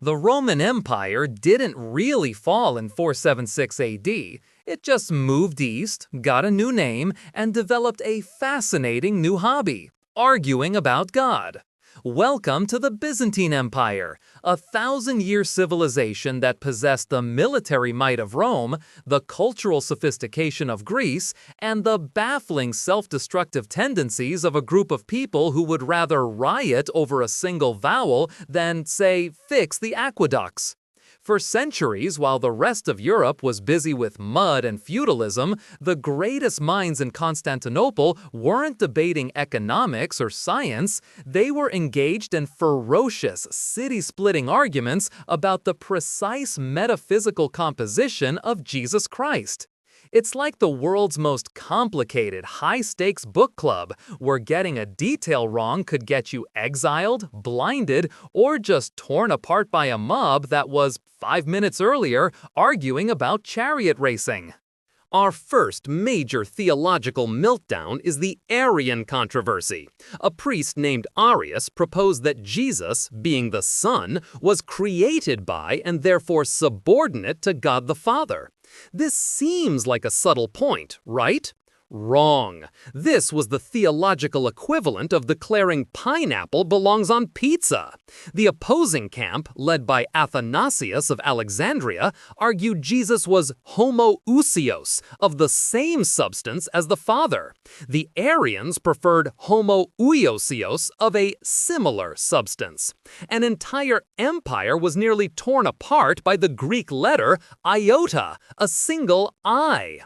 The Roman Empire didn't really fall in 476 AD. It just moved east, got a new name, and developed a fascinating new hobby: arguing about God. Welcome to the Byzantine Empire, a 1,000-year civilization that possessed the military might of Rome, the cultural sophistication of Greece, and the baffling self-destructive tendencies of a group of people who would rather riot over a single vowel than, say, fix the aqueducts. For centuries, while the rest of Europe was busy with mud and feudalism, the greatest minds in Constantinople weren't debating economics or science. They were engaged in ferocious, city-splitting arguments about the precise metaphysical composition of Jesus Christ. It's like the world's most complicated, high-stakes book club, where getting a detail wrong could get you exiled, blinded, or just torn apart by a mob that was, 5 minutes earlier, arguing about chariot racing. Our first major theological meltdown is the Arian controversy. A priest named Arius proposed that Jesus, being the Son, was created by and therefore subordinate to God the Father. This seems like a subtle point, right? Wrong. This was the theological equivalent of declaring pineapple belongs on pizza. The opposing camp, led by Athanasius of Alexandria, argued Jesus was homoousios, of the same substance as the Father. The Arians preferred homoousios, of a similar substance. An entire empire was nearly torn apart by the Greek letter iota, a single I.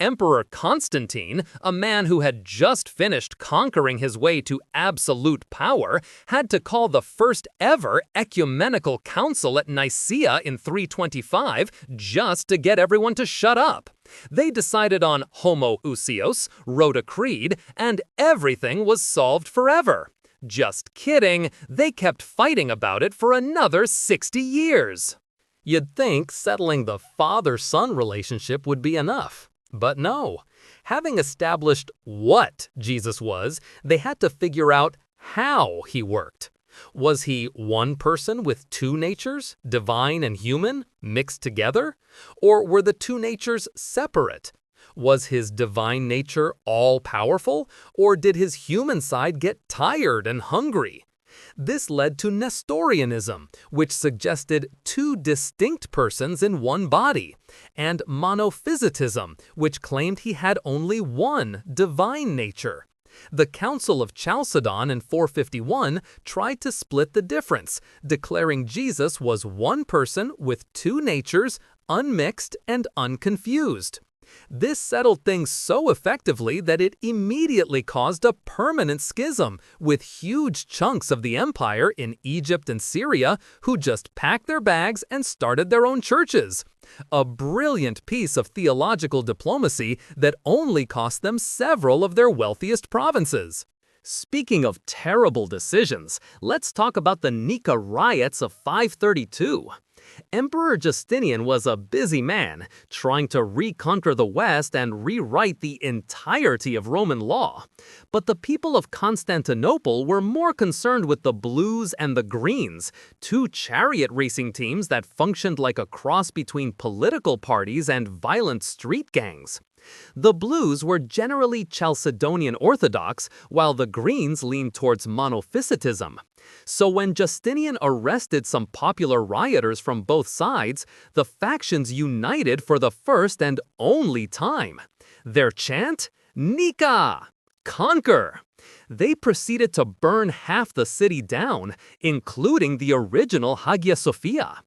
Emperor Constantine, a man who had just finished conquering his way to absolute power, had to call the first ever ecumenical council at Nicaea in 325 just to get everyone to shut up. They decided on homoousios, wrote a creed, and everything was solved forever. Just kidding, they kept fighting about it for another 60 years. You'd think settling the father-son relationship would be enough. But no. Having established what Jesus was, they had to figure out how he worked. Was he one person with two natures, divine and human, mixed together? Or were the two natures separate? Was his divine nature all-powerful, or did his human side get tired and hungry? This led to Nestorianism, which suggested two distinct persons in one body, and monophysitism, which claimed he had only one divine nature. The Council of Chalcedon in 451 tried to split the difference, declaring Jesus was one person with two natures, unmixed and unconfused. This settled things so effectively that it immediately caused a permanent schism, with huge chunks of the empire in Egypt and Syria who just packed their bags and started their own churches. A brilliant piece of theological diplomacy that only cost them several of their wealthiest provinces. Speaking of terrible decisions, let's talk about the Nika riots of 532. Emperor Justinian was a busy man, trying to reconquer the West and rewrite the entirety of Roman law. But the people of Constantinople were more concerned with the Blues and the Greens, two chariot racing teams that functioned like a cross between political parties and violent street gangs. The Blues were generally Chalcedonian Orthodox, while the Greens leaned towards monophysitism. So when Justinian arrested some popular rioters from both sides, the factions united for the first and only time. Their chant? Nika! Conquer! They proceeded to burn half the city down, including the original Hagia Sophia.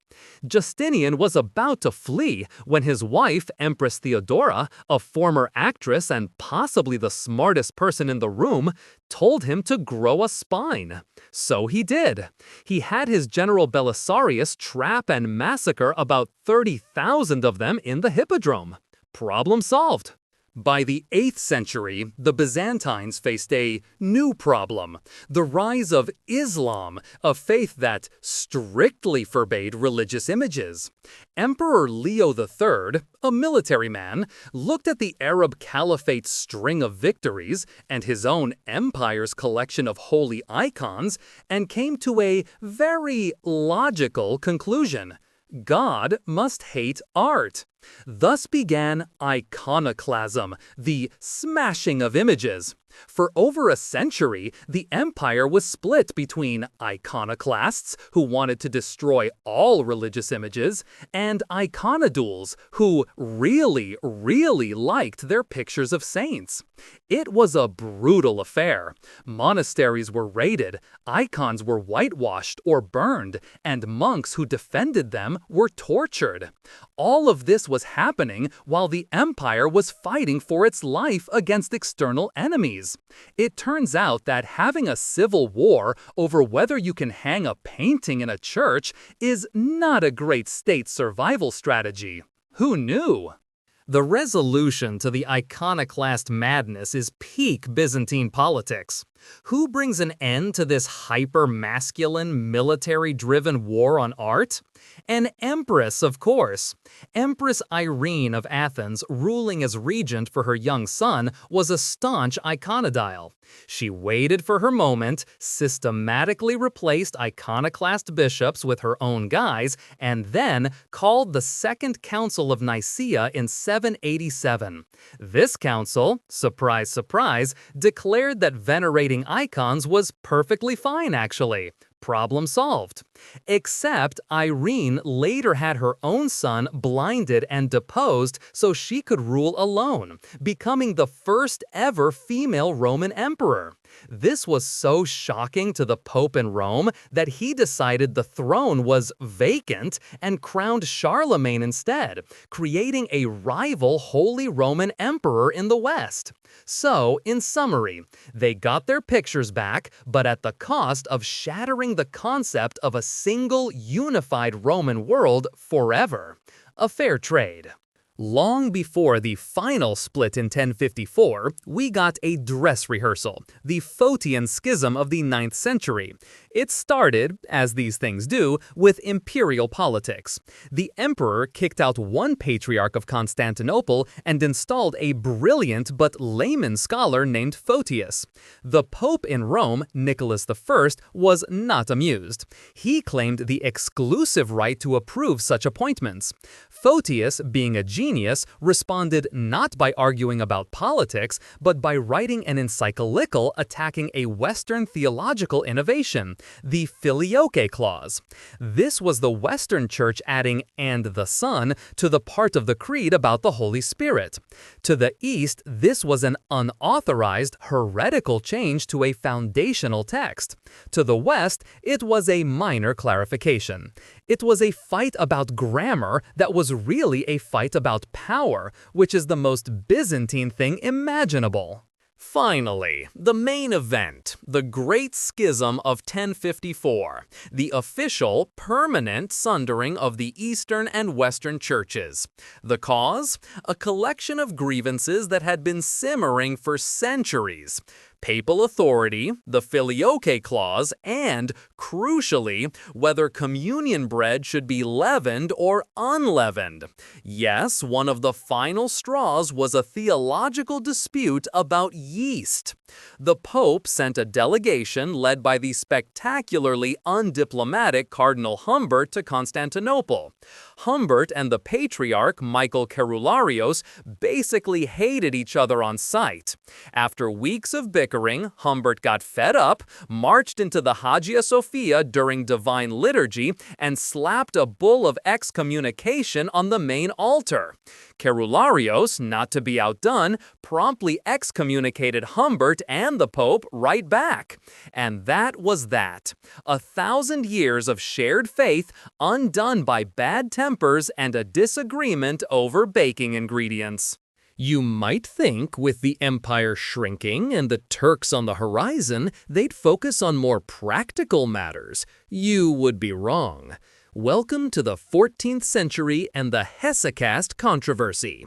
Justinian was about to flee when his wife, Empress Theodora, a former actress and possibly the smartest person in the room, told him to grow a spine. So he did. He had his general Belisarius trap and massacre about 30,000 of them in the Hippodrome. Problem solved. By the 8th century, the Byzantines faced a new problem: the rise of Islam, a faith that strictly forbade religious images. Emperor Leo III, a military man, looked at the Arab Caliphate's string of victories and his own empire's collection of holy icons and came to a very logical conclusion: God must hate art. Thus began iconoclasm, the smashing of images. For over a century, the empire was split between iconoclasts, who wanted to destroy all religious images, and iconodules, who really liked their pictures of saints. It was a brutal affair. Monasteries were raided, icons were whitewashed or burned, and monks who defended them were tortured. All of this was happening while the empire was fighting for its life against external enemies. It turns out that having a civil war over whether you can hang a painting in a church is not a great state survival strategy. Who knew? The resolution to the iconoclast madness is peak Byzantine politics. Who brings an end to this hyper-masculine, military-driven war on art? An empress, of course. Empress Irene of Athens, ruling as regent for her young son, was a staunch iconodile. She waited for her moment, systematically replaced iconoclast bishops with her own guys, and then called the Second Council of Nicaea in 787. This council, surprise, surprise, declared that venerating icons was perfectly fine, actually. Problem solved. Except Irene later had her own son blinded and deposed so she could rule alone, becoming the first ever female Roman emperor. This was so shocking to the Pope in Rome that he decided the throne was vacant and crowned Charlemagne instead, creating a rival Holy Roman Emperor in the West. So, in summary, they got their pictures back, but at the cost of shattering the concept of a single unified Roman world forever. A fair trade. Long before the final split in 1054, we got a dress rehearsal, the Photian Schism of the 9th century. It started, as these things do, with imperial politics. The emperor kicked out one patriarch of Constantinople and installed a brilliant but layman scholar named Photius. The Pope in Rome, Nicholas I, was not amused. He claimed the exclusive right to approve such appointments. Photius, being a genius, responded not by arguing about politics, but by writing an encyclical attacking a Western theological innovation, the Filioque Clause. This was the Western Church adding "and the Son" to the part of the Creed about the Holy Spirit. To the East, this was an unauthorized, heretical change to a foundational text. To the West, it was a minor clarification. It was a fight about grammar that was really a fight about power, which is the most Byzantine thing imaginable. Finally, the main event, the Great Schism of 1054, the official, permanent sundering of the Eastern and Western churches. The cause? A collection of grievances that had been simmering for centuries. Papal authority, the Filioque Clause, and, crucially, whether communion bread should be leavened or unleavened. Yes, one of the final straws was a theological dispute about yeast. The Pope sent a delegation led by the spectacularly undiplomatic Cardinal Humbert to Constantinople. Humbert and the Patriarch, Michael Carularios, basically hated each other on sight. After weeks of bickering, Humbert got fed up, marched into the Hagia Sophia during Divine Liturgy, and slapped a bull of excommunication on the main altar. Carularios, not to be outdone, promptly excommunicated Humbert and the Pope right back. And that was that. 1,000 years of shared faith undone by bad tempers and a disagreement over baking ingredients. You might think with the empire shrinking and the Turks on the horizon, they'd focus on more practical matters. You would be wrong. Welcome to the 14th century and the Hesychast controversy.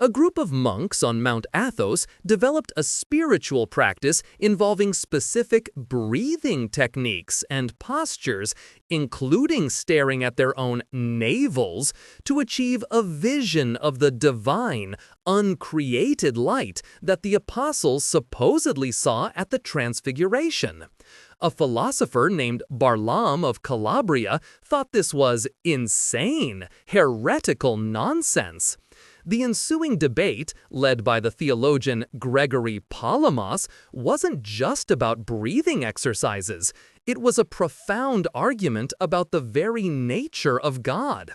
A group of monks on Mount Athos developed a spiritual practice involving specific breathing techniques and postures, including staring at their own navels, to achieve a vision of the divine, uncreated light that the apostles supposedly saw at the Transfiguration. A philosopher named Barlaam of Calabria thought this was insane, heretical nonsense. The ensuing debate, led by the theologian Gregory Palamas, wasn't just about breathing exercises. It was a profound argument about the very nature of God.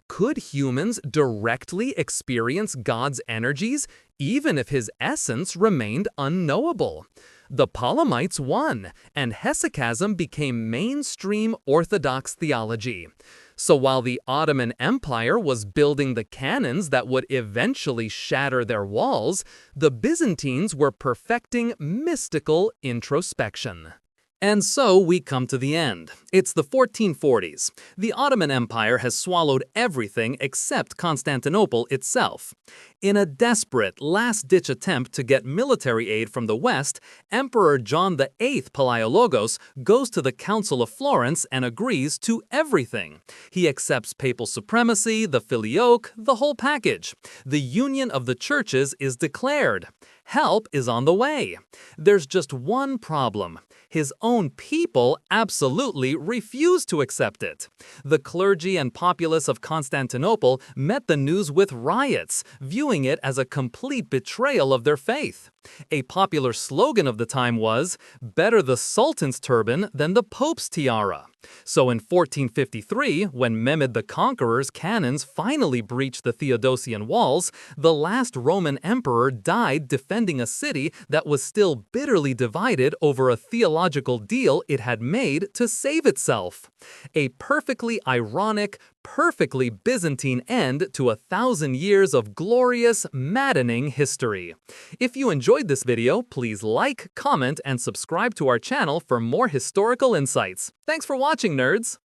Could humans directly experience God's energies, even if his essence remained unknowable? The Palamites won, and hesychasm became mainstream Orthodox theology. So while the Ottoman Empire was building the cannons that would eventually shatter their walls, the Byzantines were perfecting mystical introspection. And so we come to the end. It's the 1440s. The Ottoman Empire has swallowed everything except Constantinople itself. In a desperate, last-ditch attempt to get military aid from the West, Emperor John VIII Palaiologos goes to the Council of Florence and agrees to everything. He accepts papal supremacy, the filioque, the whole package. The union of the churches is declared. Help is on the way. There's just one problem. His own people absolutely refuse to accept it. The clergy and populace of Constantinople met the news with riots, viewing it as a complete betrayal of their faith. A popular slogan of the time was, "Better the Sultan's turban than the Pope's tiara." So in 1453, when Mehmed the Conqueror's cannons finally breached the Theodosian walls, the last Roman emperor died defending a city that was still bitterly divided over a theological deal it had made to save itself. A perfectly ironic, perfectly Byzantine end to 1,000 years of glorious, maddening history. If you enjoyed this video, please like, comment, and subscribe to our channel for more historical insights. Thanks for watching, nerds!